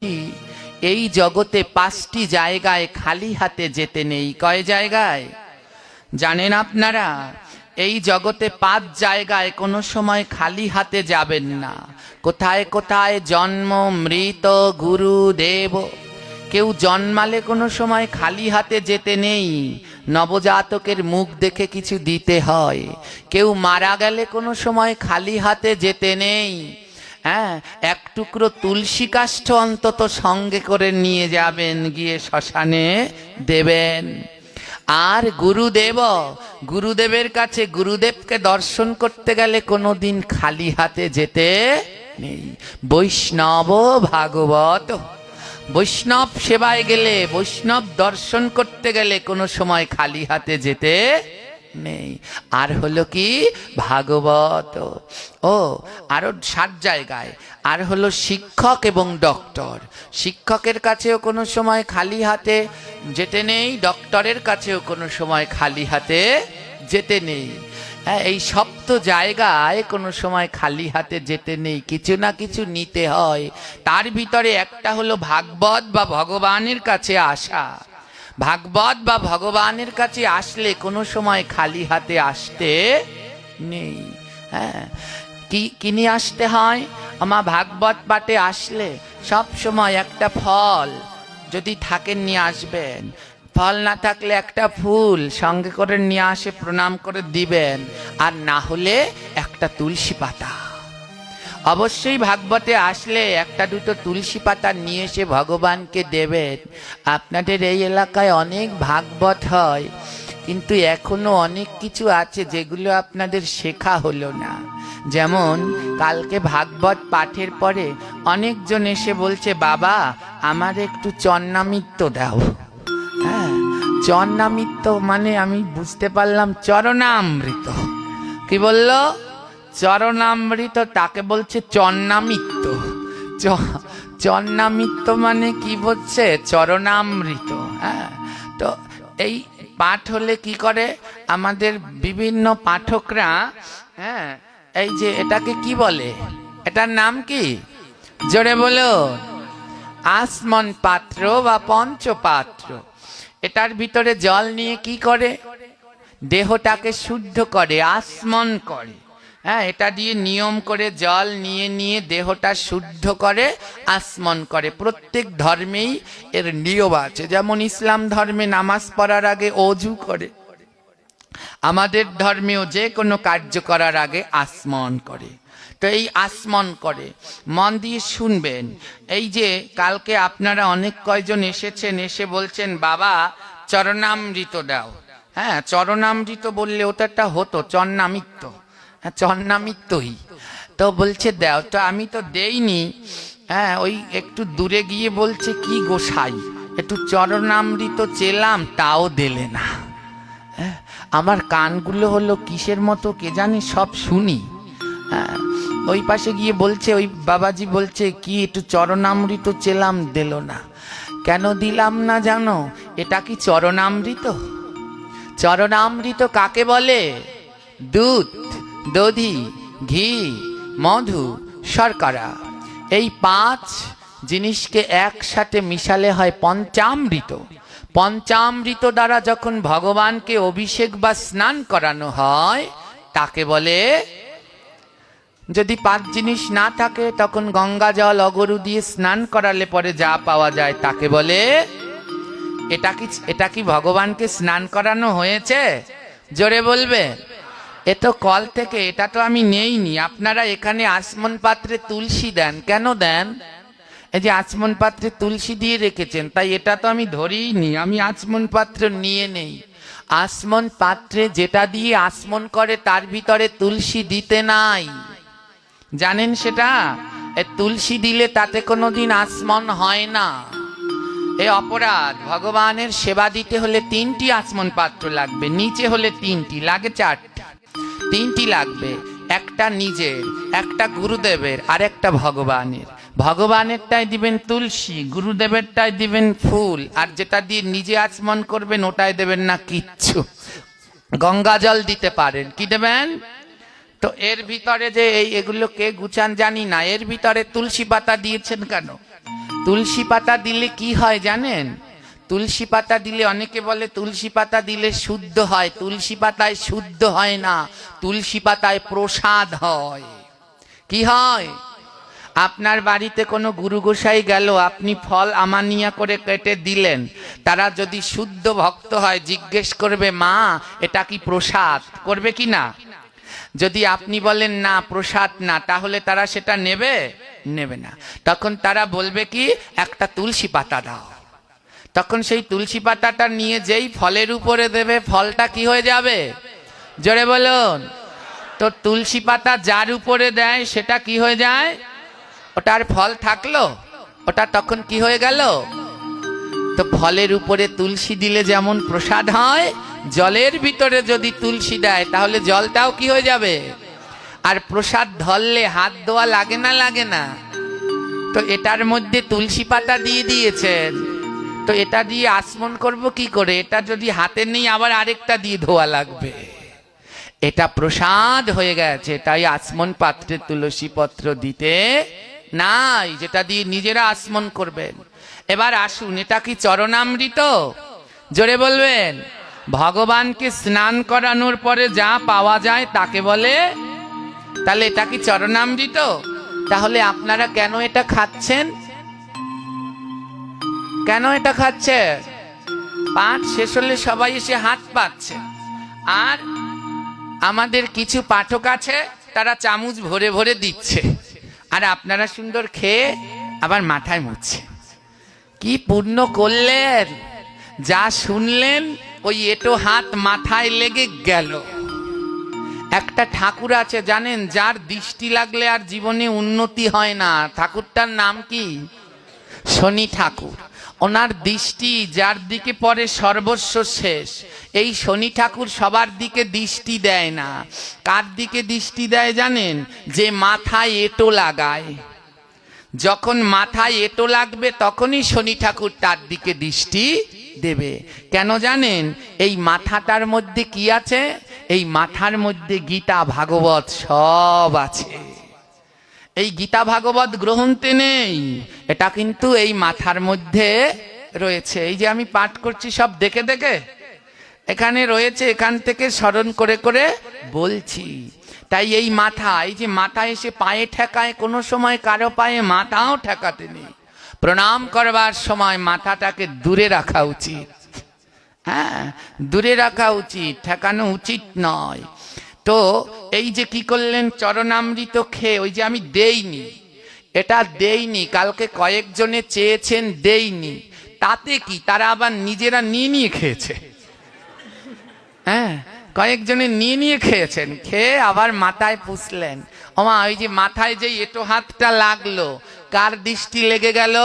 এই জগতে 5টি জায়গায় খালি হাতে যেতে নেই। কয় জায়গায় জানেন আপনারা? এই জগতে 5 জায়গায় কোনো সময় খালি হাতে যাবেন না। কোথায় কোথায়? জন্ম, মৃত, গুরু, দেব। কেউ জন্মালে কোনো সময় খালি হাতে যেতে নেই, নবজাতকের মুখ দেখে কিছু দিতে হয়। কেউ মারা গেলে কোনো সময় খালি হাতে যেতে নেই। হ্যাঁ, এক টুকরো তুলসী কাষ্ঠ অন্তত সঙ্গে করে নিয়ে যাবেন, গিয়ে শ্মশানে দেবেন। আর গুরুদেবের কাছে, গুরুদেবকে দর্শন করতে গেলে কোনোদিন খালি হাতে যেতে নেই। বৈষ্ণব ভাগবত, বৈষ্ণব সেবায় গেলে, বৈষ্ণব দর্শন করতে গেলে কোনো সময় খালি হাতে যেতে নেই। আর হলো কি? ভাগবত। ও আরো 7 জায়গায়। আর হলো শিক্ষক এবং ডক্টর। শিক্ষকের কাছেও কোনো সময় খালি হাতে যেতে নেই, ডক্টরের কাছেও কোনো সময় খালি হাতে যেতে নেই। এই সপ্ত জায়গায় কোনো সময় খালি হাতে যেতে নেই, কিছু না কিছু নিতে হয়। তার ভিতরে একটা হলো ভাগবত বা ভগবানের কাছে আসা। ভাগবত বা ভগবানের কাছে আসলে কোনো সময় খালি হাতে আসতে নেই। হ্যাঁ, কি নিয়ে আসতে হয়? আমার ভাগবত পাঠে আসলে সব সময় একটা ফল যদি থাকে নিয়ে আসবেন, ফল না থাকলে একটা ফুল সঙ্গে করে নিয়ে আসে প্রণাম করে দিবেন, আর না হলে একটা তুলসী পাতা। অবশ্যই ভাগবতে আসলে একটা দুটো তুলসী পাতা নিয়ে এসে ভগবানকে দেবেন। আপনাদের এই এলাকায় অনেক ভাগবত হয়, কিন্তু এখনো অনেক কিছু আছে যেগুলো আপনাদের শেখা হলো না। যেমন কালকে ভাগবত পাঠের পরে অনেকজন এসে বলছে, বাবা আমার একটু চন্নামিত্ত দাও। হ্যাঁ, চন্নামিত্ত মানে আমি বুঝতে পারলাম চরণামৃত। কি বললো? চরণামৃত, তাকে বলছে চন্নামিত্ত। চন্নামিত্ত মানে কি বলছে? চরণামৃত। হ্যাঁ, তো এই পাঠ হলে কি করে আমাদের বিভিন্ন পাঠকরা, হ্যাঁ, এই যে এটাকে কি বলে, এটার নাম কি? জোরে বলো। আসমন পাত্র বা পঞ্চপাত্র। এটার ভিতরে জল নিয়ে কি করে? দেহটাকে শুদ্ধ করে, আসমন করে। হ্যাঁ, এটা দিয়ে নিয়ম করে জল নিয়ে নিয়ে দেহটা শুদ্ধ করে, আসমন করে। প্রত্যেক ধর্মেই এর নিয়ম আছে। যেমন ইসলাম ধর্মে নামাজ পড়ার আগে অজু করে, আমাদের ধর্মেও যে কোনো কার্য করার আগে আসমন করে। তো এই আসমন করে, মন দিয়ে শুনবেন। এই যে কালকে আপনারা অনেক কয়জন এসেছেন, এসে বলছেন বাবা চরণামৃত দাও। হ্যাঁ, চরণামৃত বললে ওটা হতো চন্নামিত্ত। হ্যাঁ, চন্নামিত্তই তো বলছে দাও। তো আমি তো দেইনি। হ্যাঁ, ওই একটু দূরে গিয়ে বলছে, কি গোসাই একটু চরণামৃত চেলাম, তাও দিলে না। আমার কানগুলো হলো কিসের মতো কে জানি, সব শুনি। হ্যাঁ, ওই পাশে গিয়ে বলছে, ওই বাবাজি বলছে কি একটু চরণামৃত চেলাম, দিল না। কেন দিলাম না জানো? এটা কি চরণামৃত? চরণামৃত কাকে বলে? দুধ, দধি, ঘি, মধু, শর্করা, এই 5 জিনিসকে একসাথে মিশালে হয় পঞ্চামৃত। পঞ্চামৃত দ্বারা যখন ভগবানকে অভিষেক বা স্নান করানো হয় তাকে বলে। যদি 5 জিনিস না থাকে তখন গঙ্গা জল অগরু দিয়ে স্নান করালে পরে যা পাওয়া যায় তাকে বলে। এটা কি ভগবানকে স্নান করানো হয়েছে? জোরে বলবে। এ তো কল থেকে, এটা তো আমি নেইনি। আপনারা এখানে আসমন পাত্রে তুলসী দেন, কেন দেন? এই যে আচমন পাত্রে তুলসী দিয়ে রেখেছেন, তাই এটা তো আমি ধরিনি। আমি আচমন পাত্র নিয়ে নেই। আসমন পাত্রে যেটা দিয়ে আসমন করে তার ভিতরে তুলসী দিতে নাই, জানেন সেটা? তুলসী দিলে তাতে কোনোদিন আসমন হয় না। এ অপরাধ। ভগবানের সেবা দিতে হলে 3টি আচমন পাত্র লাগবে, নিচে হলে 3টি, লাগে 4টি। 3টি লাগবে, একটা নিজের, একটা গুরুদেবের, আর একটা ভগবানের। ভগবানেরটাই দিবেন তুলসী, গুরুদেবেরটাই দিবেন ফুল, আর যেটা দিয়ে নিজে আচমন করবেন ওটাই দেবেন না কিচ্ছু। গঙ্গা জল দিতে পারেন, কি দেবেন? তো এর ভিতরে যে এগুলো কে গুছান জানি না, এর ভিতরে তুলসী পাতা দিয়েছেন কেন? তুলসী পাতা দিলে কি হয় জানেন? তুলসী পাতা দিলে অনেকে বলে তুলসী পাতা দিলে শুদ্ধ হয়। তুলসী পাতায় শুদ্ধ হয় না, তুলসী পাতায় প্রসাদ হয়। কি হয়? আপনার বাড়িতে কোনো গুরু গোসাই গেল, আপনি ফল আমানিয়া করে কেটে দিলেন, তারা যদি শুদ্ধ ভক্ত হয় জিজ্ঞেস করবে, মা এটা কি প্রসাদ? করবে কি না? যদি আপনি বলেন না প্রসাদ না, তাহলে তারা সেটা নেবে? নেবে না। তখন তারা বলবে কি, একটা তুলসী পাতা দাও। তখন সেই তুলসী পাতাটা নিয়ে যেই ফলের উপরে দেবে, ফলটা কি হয়ে যাবে? জোরে বলুন। তো তুলসী পাতা যার উপরে দেয় সেটা কি হয়ে যায়? ওটার ফল থাকলো, ওটা তখন কি হয়ে গেল? তো ফলের উপরে তুলসী দিলে যেমন প্রসাদ হয়, জলের ভিতরে যদি তুলসী দেয় তাহলে জলটাও কি হয়ে যাবে? আর প্রসাদ ধরলে হাত ধোয়া লাগে না? লাগে না? তো এটার মধ্যে তুলসী পাতা দিয়ে দিয়েছেন, তো এটা দিয়ে আচমন করব কি করে? এটা যদি হাতে নেই আবার আরেকটা দিয়ে ধোয়া লাগবে। এটা প্রসাদ হয়ে গেছে, তাই আচমন পাত্রে তুলসী পত্র দিতে নাই, যেটা দিয়ে নিজেরা আচমন করবেন। এবার আসুন, এটা কি চরণামৃত? জোরে বলবেন। ভগবানকে স্নান করানোর পরে যা পাওয়া যায় তাকে বলে, তাহলে এটা কি চরণামৃত? তাহলে আপনারা কেন এটা খাচ্ছেন? কেন এটা খাচ্ছে? পাঠ শেষ হলে সবাই এসে হাত পাচ্ছে, আর আমাদের কিছু পাঠক আছে তারা চামচ ভরে ভরে দিচ্ছে, আর আপনারা সুন্দর খেয়ে আবার মাথায় মুছছে। কি পুণ্য করলেন! যা শুনলেন ওই এটো হাত মাথায় লেগে গেল। একটা ঠাকুর আছে জানেন, যার দৃষ্টি লাগলে আর জীবনে উন্নতি হয় না। ঠাকুরটার নাম কি? শনি ঠাকুর। ওনার দৃষ্টি যার দিকে পড়ে সর্বস্ব শেষ। এই শনি ঠাকুর সবার দিকে দৃষ্টি দেয় না। কার দিকে দৃষ্টি দেয় জানেন? যে মাথায় এঁটো লাগায়। যখন মাথায় এঁটো লাগবে তখনই শনি ঠাকুর তার দিকে দৃষ্টি দেবে। কেন জানেন? এই মাথাটার মধ্যে কি আছে? এই মাথার মধ্যে গীতা ভাগবত সব আছে। এই গীতা ভাগবত গ্রন্থে নেই, এটা কিন্তু এই মাথার মধ্যে রয়েছে। এই যে আমি পাঠ করছি সব দেখে দেখে এখানে রয়েছে, এখান থেকে স্মরণ করে করে বলছি। তাই এই মাথা, এই যে মাথা এসে পায়ে ঠেকায়, কোনো সময় কারো পায়ে মাথাও ঠেকাতে নেই। প্রণাম করবার সময় মাথাটাকে দূরে রাখা উচিত। হ্যাঁ, দূরে রাখা উচিত, ঠেকানো উচিত নয়। তো এই যে কি করলেন, চরণামৃত খেয়ে, ওই যে আমি দেইনি, এটা দেইনি, কালকে কয়েকজনে চেয়েছেন দেইনি, তাতে কি? তারা আবার নিজেরা নিয়ে নিয়ে খেয়েছে। হ্যাঁ, কয়েকজনে নিয়ে নিয়ে খেয়েছেন, খেয়ে আবার মাথায় পুষলেন। ওমা, ওই যে মাথায় যে এটো হাতটা লাগলো, কার দৃষ্টি লেগে গেল?